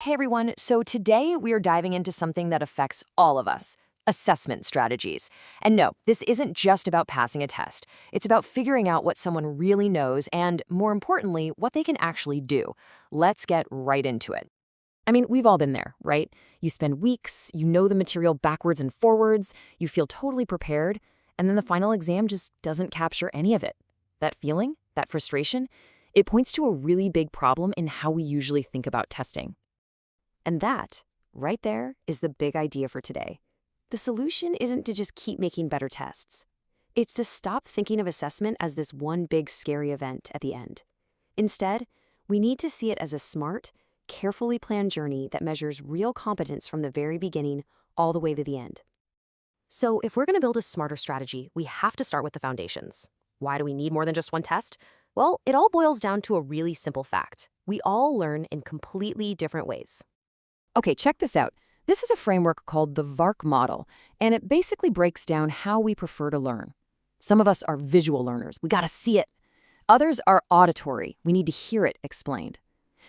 Hey everyone, so today we are diving into something that affects all of us assessment strategies. And no, this isn't just about passing a test, it's about figuring out what someone really knows and, more importantly, what they can actually do. Let's get right into it. I mean, we've all been there, right? You spend weeks, you know the material backwards and forwards, you feel totally prepared, and then the final exam just doesn't capture any of it. That feeling, that frustration, it points to a really big problem in how we usually think about testing. And that, right there, is the big idea for today. The solution isn't to just keep making better tests. It's to stop thinking of assessment as this one big scary event at the end. Instead, we need to see it as a smart, carefully planned journey that measures real competence from the very beginning all the way to the end. So if we're going to build a smarter strategy, we have to start with the foundations. Why do we need more than just one test? Well, it all boils down to a really simple fact. We all learn in completely different ways. Okay, check this out. This is a framework called the VARK model, and it basically breaks down how we prefer to learn. Some of us are visual learners. We gotta see it. Others are auditory. We need to hear it explained.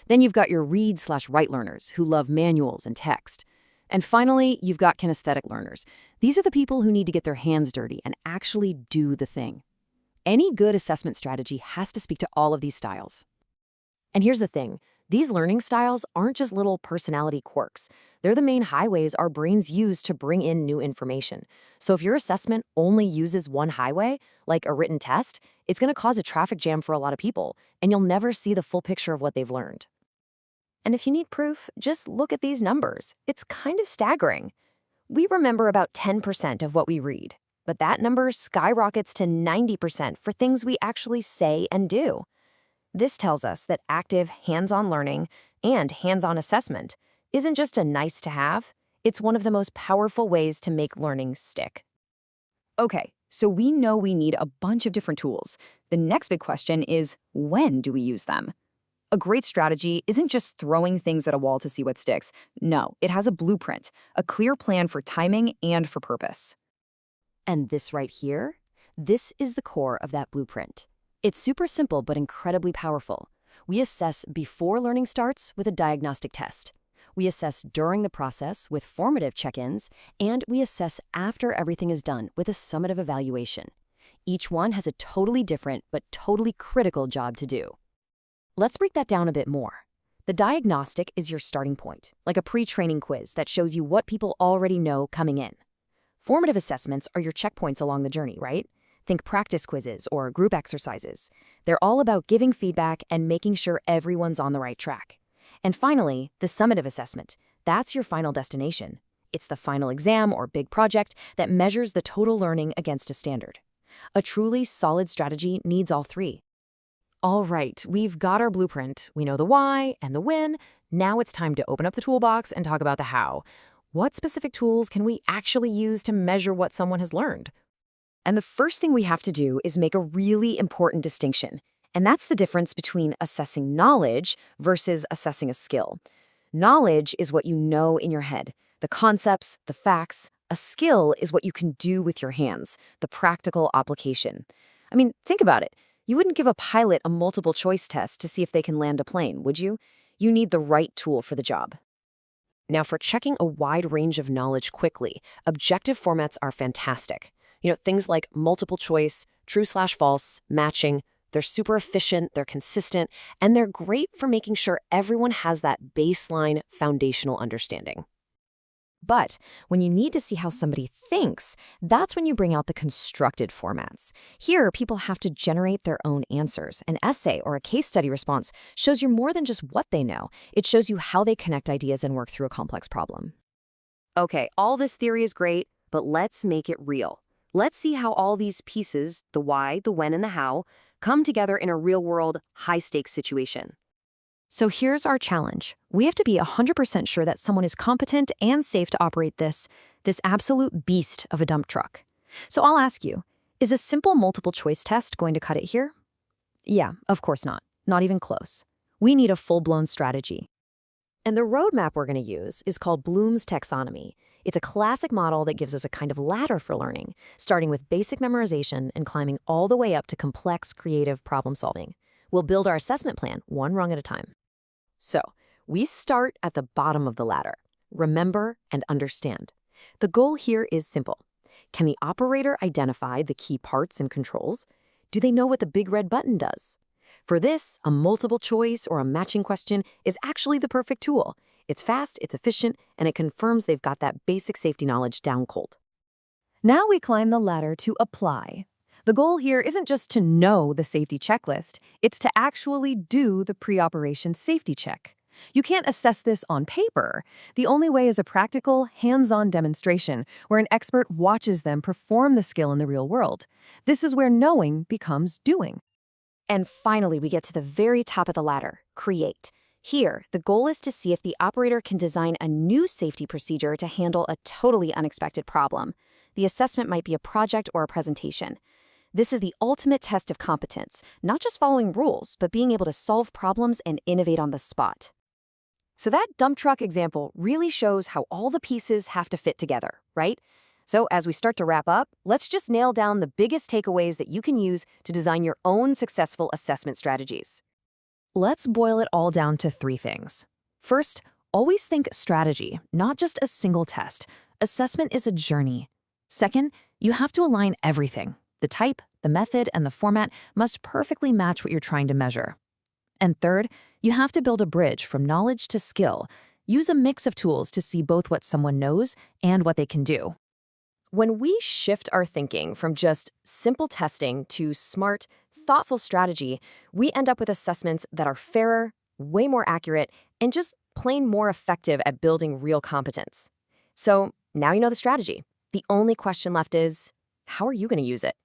Then you've got your read/write learners who love manuals and text. And finally, you've got kinesthetic learners. These are the people who need to get their hands dirty and actually do the thing. Any good assessment strategy has to speak to all of these styles. And here's the thing. These learning styles aren't just little personality quirks. They're the main highways our brains use to bring in new information. So if your assessment only uses one highway, like a written test, it's going to cause a traffic jam for a lot of people, and you'll never see the full picture of what they've learned. And if you need proof, just look at these numbers. It's kind of staggering. We remember about 10% of what we read, but that number skyrockets to 90% for things we actually say and do. This tells us that active, hands-on learning and hands-on assessment isn't just a nice-to-have, it's one of the most powerful ways to make learning stick. Okay, so we know we need a bunch of different tools. The next big question is, when do we use them? A great strategy isn't just throwing things at a wall to see what sticks. No, it has a blueprint, a clear plan for timing and for purpose. And this right here, this is the core of that blueprint. It's super simple but incredibly powerful. We assess before learning starts with a diagnostic test. We assess during the process with formative check-ins, and we assess after everything is done with a summative evaluation. Each one has a totally different but totally critical job to do. Let's break that down a bit more. The diagnostic is your starting point, like a pre-training quiz that shows you what people already know coming in. Formative assessments are your checkpoints along the journey, right? Think practice quizzes or group exercises. They're all about giving feedback and making sure everyone's on the right track. And finally, the summative assessment. That's your final destination. It's the final exam or big project that measures the total learning against a standard. A truly solid strategy needs all three. All right, we've got our blueprint. We know the why and the when. Now it's time to open up the toolbox and talk about the how. What specific tools can we actually use to measure what someone has learned? And the first thing we have to do is make a really important distinction, and that's the difference between assessing knowledge versus assessing a skill. Knowledge is what you know in your head, the concepts, the facts. A skill is what you can do with your hands, the practical application. I mean, think about it. You wouldn't give a pilot a multiple choice test to see if they can land a plane, would you? You need the right tool for the job. Now, for checking a wide range of knowledge quickly, objective formats are fantastic. Things like multiple choice, true/false, matching, they're super efficient, they're consistent, and they're great for making sure everyone has that baseline foundational understanding. But when you need to see how somebody thinks, that's when you bring out the constructed formats. Here, people have to generate their own answers. An essay or a case study response shows you more than just what they know. It shows you how they connect ideas and work through a complex problem. Okay, all this theory is great, but let's make it real. Let's see how all these pieces, the why, the when, and the how, come together in a real-world, high-stakes situation. So here's our challenge. We have to be 100% sure that someone is competent and safe to operate this absolute beast of a dump truck. So I'll ask you, is a simple multiple-choice test going to cut it here? Yeah, of course not. Not even close. We need a full-blown strategy. And the roadmap we're going to use is called Bloom's taxonomy. It's a classic model that gives us a kind of ladder for learning, starting with basic memorization and climbing all the way up to complex, creative problem solving. We'll build our assessment plan one rung at a time. So, We start at the bottom of the ladder. Remember and understand. The goal here is simple. Can the operator identify the key parts and controls? Do they know what the big red button does? For this, a multiple choice or a matching question is actually the perfect tool. It's fast, it's efficient, and it confirms they've got that basic safety knowledge down cold. Now we climb the ladder to apply. The goal here isn't just to know the safety checklist, it's to actually do the pre-operation safety check. You can't assess this on paper. The only way is a practical, hands-on demonstration where an expert watches them perform the skill in the real world. This is where knowing becomes doing. And finally, we get to the very top of the ladder, create. Here, the goal is to see if the operator can design a new safety procedure to handle a totally unexpected problem. The assessment might be a project or a presentation. This is the ultimate test of competence, not just following rules, but being able to solve problems and innovate on the spot. So that dump truck example really shows how all the pieces have to fit together, right? So as we start to wrap up, let's just nail down the biggest takeaways that you can use to design your own successful assessment strategies. Let's boil it all down to 3 things. First, always think strategy, not just a single test. Assessment is a journey. Second, you have to align everything. The type, the method, and the format must perfectly match what you're trying to measure. And third, you have to build a bridge from knowledge to skill. Use a mix of tools to see both what someone knows and what they can do. When we shift our thinking from just simple testing to smart, thoughtful strategy, we end up with assessments that are fairer, way more accurate, and just plain more effective at building real competence. So now you know the strategy. The only question left is, how are you going to use it?